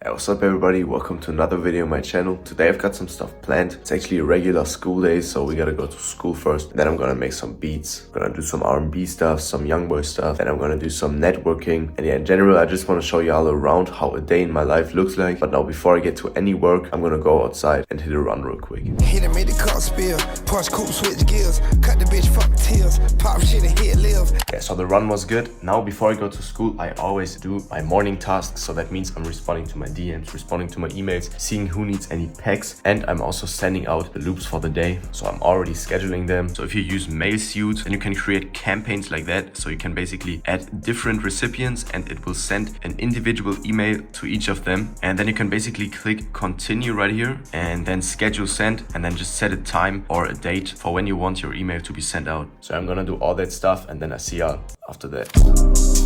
Hey, what's up everybody, welcome to another video on my channel. Today I've got some stuff planned. It's actually a regular school day, so we gotta go to school first. Then I'm gonna make some beats. I'm gonna do some R&B stuff, some Youngboy stuff. Then I'm gonna do some networking. And yeah, in general, I just wanna show you all around how a day in my life looks like. But now before I get to any work, I'm gonna go outside and hit a run real quick. Hit him, made the car spill. Porsche coupe, switch gears. Cut the bitch, fuck tears. Pop shit and hit live. Yeah, so the run was good. Now before I go to school, I always do my morning tasks. So that means I'm responding to my DMs, responding to my emails, seeing who needs any packs, and I'm also sending out the loops for the day. So I'm already scheduling them. So if you use Mailsuite, then you can create campaigns like that. So you can basically add different recipients and it will send an individual email to each of them. And then you can basically click continue right here and then schedule send and then just set a time or a date for when you want your email to be sent out. So I'm gonna do all that stuff and then I see y'all after that.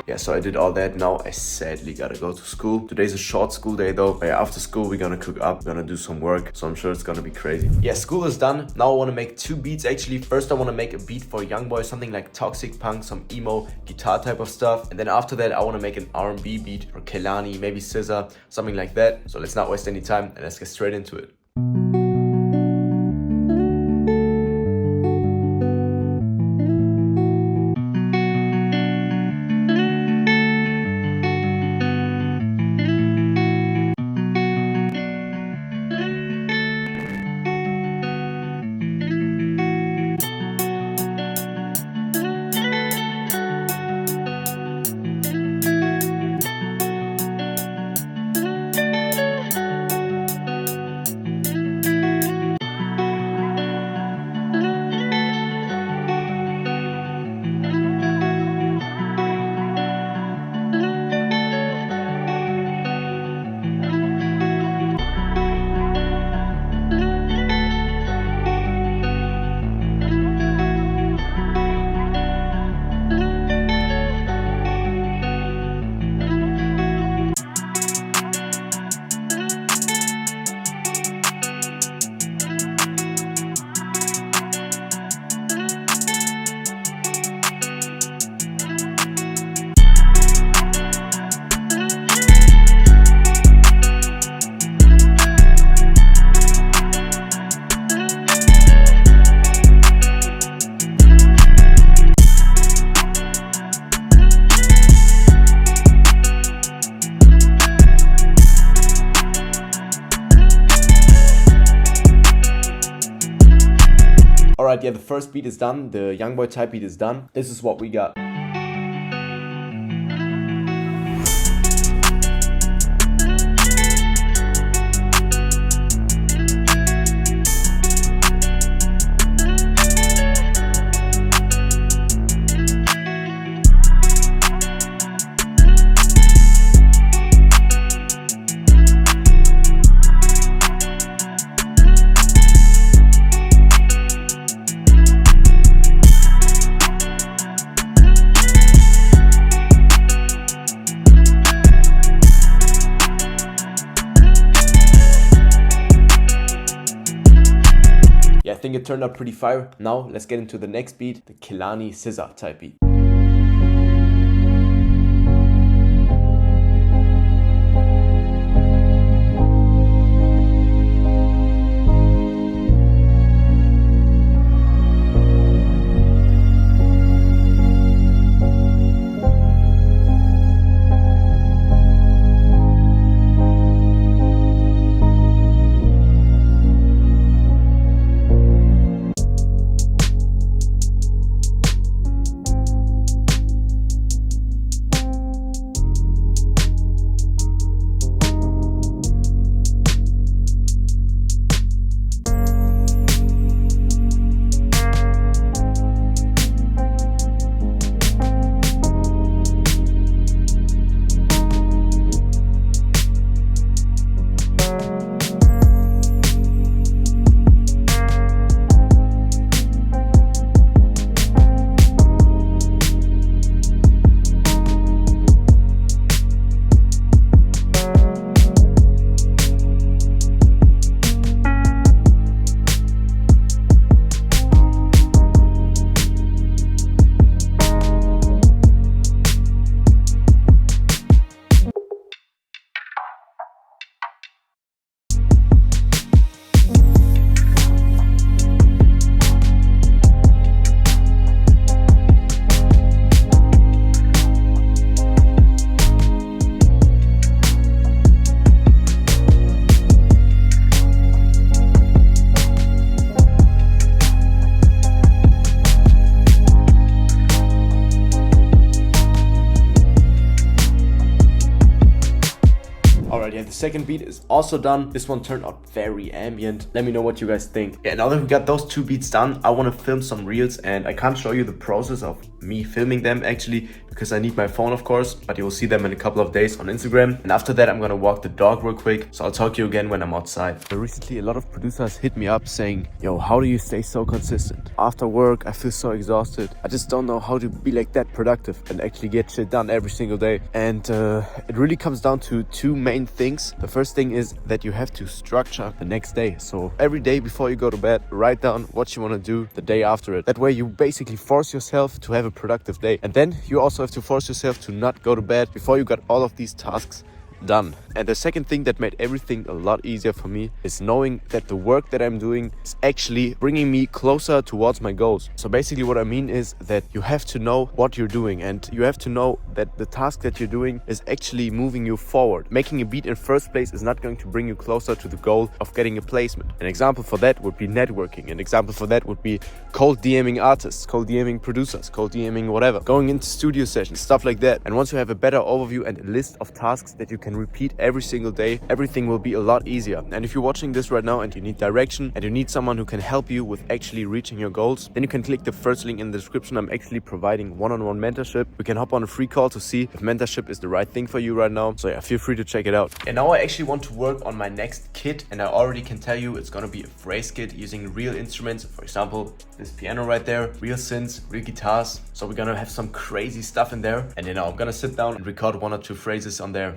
Yeah, so I did all that. Now I sadly gotta go to school. Today's a short school day though. But yeah, after school we're gonna cook up, we're gonna do some work. So I'm sure it's gonna be crazy. Yeah, school is done. Now I wanna make two beats actually. First I wanna make a beat for Youngboy, something like toxic punk, some emo, guitar type of stuff. And then after that I wanna make an R&B beat for Kehlani, maybe SZA, something like that. So let's not waste any time and let's get straight into it. Alright, yeah, the first beat is done. The Youngboy type beat is done. This is what we got. Yeah, I think it turned out pretty fire. Now let's get into the next beat, the Kehlani SZA type beat. Alright, yeah, the second beat is also done. This one turned out very ambient. Let me know what you guys think. Yeah, now that we got those 2 beats done, I want to film some reels, and I can't show you the process of me filming them actually because I need my phone, of course, but you will see them in a couple of days on Instagram. And after that, I'm gonna walk the dog real quick, so I'll talk to you again when I'm outside. So recently, a lot of producers hit me up saying, yo, how do you stay so consistent? After work, I feel so exhausted. I just don't know how to be like that productive and actually get shit done every single day. And it really comes down to 2 main things. The first thing is that you have to structure the next day. So every day before you go to bed, write down what you want to do the day after it. That way you basically force yourself to have a productive day. And then you also have to force yourself to not go to bed before you got all of these tasks done. And the second thing that made everything a lot easier for me is knowing that the work that I'm doing is actually bringing me closer towards my goals. So basically what I mean is that you have to know what you're doing, and you have to know that the task that you're doing is actually moving you forward. Making a beat in first place is not going to bring you closer to the goal of getting a placement. An example for that would be networking. An example for that would be cold DMing artists, cold DMing producers, cold DMing whatever, going into studio sessions, stuff like that. And once you have a better overview and a list of tasks that you can repeat every single day, everything will be a lot easier. And if you're watching this right now and you need direction and you need someone who can help you with actually reaching your goals, then you can click the first link in the description. I'm actually providing one-on-one mentorship. We can hop on a free call to see if mentorship is the right thing for you right now. So yeah, feel free to check it out. And now I actually want to work on my next kit, and I already can tell you it's gonna be a phrase kit using real instruments. For example, this piano right there, real synths, real guitars. So we're gonna have some crazy stuff in there, and you know, I'm gonna sit down and record 1 or 2 phrases on there.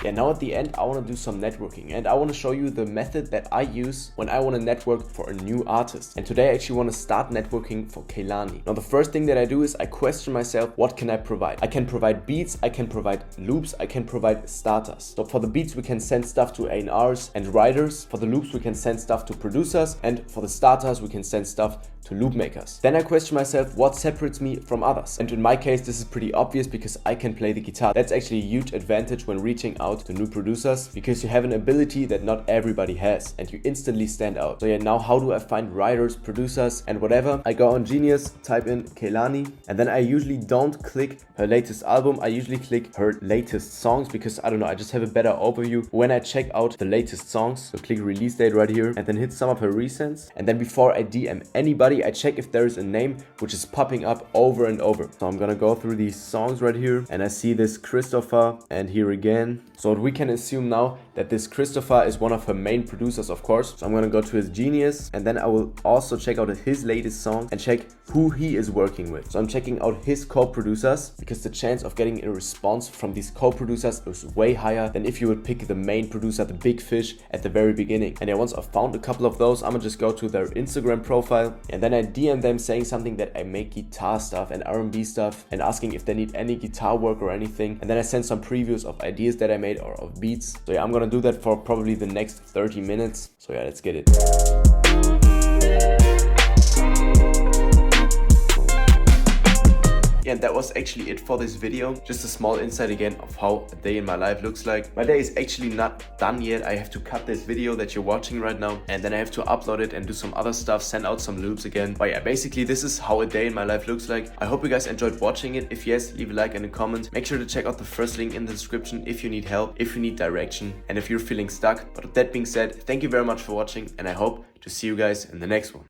Yeah, now at the end, I want to do some networking, and I want to show you the method that I use when I want to network for a new artist. And today I actually want to start networking for Kehlani. Now the first thing that I do is I question myself, what can I provide? I can provide beats, I can provide loops, I can provide starters. So for the beats we can send stuff to A&Rs and writers, for the loops we can send stuff to producers, and for the starters we can send stuff to loop makers. Then I question myself, what separates me from others? And in my case this is pretty obvious because I can play the guitar. That's actually a huge advantage when reaching out to new producers, because you have an ability that not everybody has and you instantly stand out. So yeah, now how do I find writers, producers and whatever? I go on Genius, type in Kehlani, and then I usually don't click her latest album. I usually click her latest songs because I don't know, I just have a better overview when I check out the latest songs. So click release date right here and then hit some of her recents. And then before I DM anybody, I check if there is a name which is popping up over and over. So I'm gonna go through these songs right here and I see this Christopher and here again. So we can assume now that this Christopher is one of her main producers, of course. So I'm gonna go to his Genius and then I will also check out his latest song and check who he is working with. So I'm checking out his co-producers because the chance of getting a response from these co-producers is way higher than if you would pick the main producer, the big fish, at the very beginning. And then once I've found a couple of those, I'm gonna just go to their Instagram profile and then I DM them saying something that I make guitar stuff and R&B stuff and asking if they need any guitar work or anything. And then I send some previews of ideas that I made or of beats. So yeah, I'm gonna do that for probably the next 30 minutes. So yeah, let's get it. Yeah, and that was actually it for this video. Just a small insight again of how a day in my life looks like. My day is actually not done yet. I have to cut this video that you're watching right now and then I have to upload it and do some other stuff, send out some loops again. But yeah, basically this is how a day in my life looks like. I hope you guys enjoyed watching it. If yes, leave a like and a comment. Make sure to check out the first link in the description if you need help, if you need direction, and if you're feeling stuck. But with that being said, thank you very much for watching and I hope to see you guys in the next one.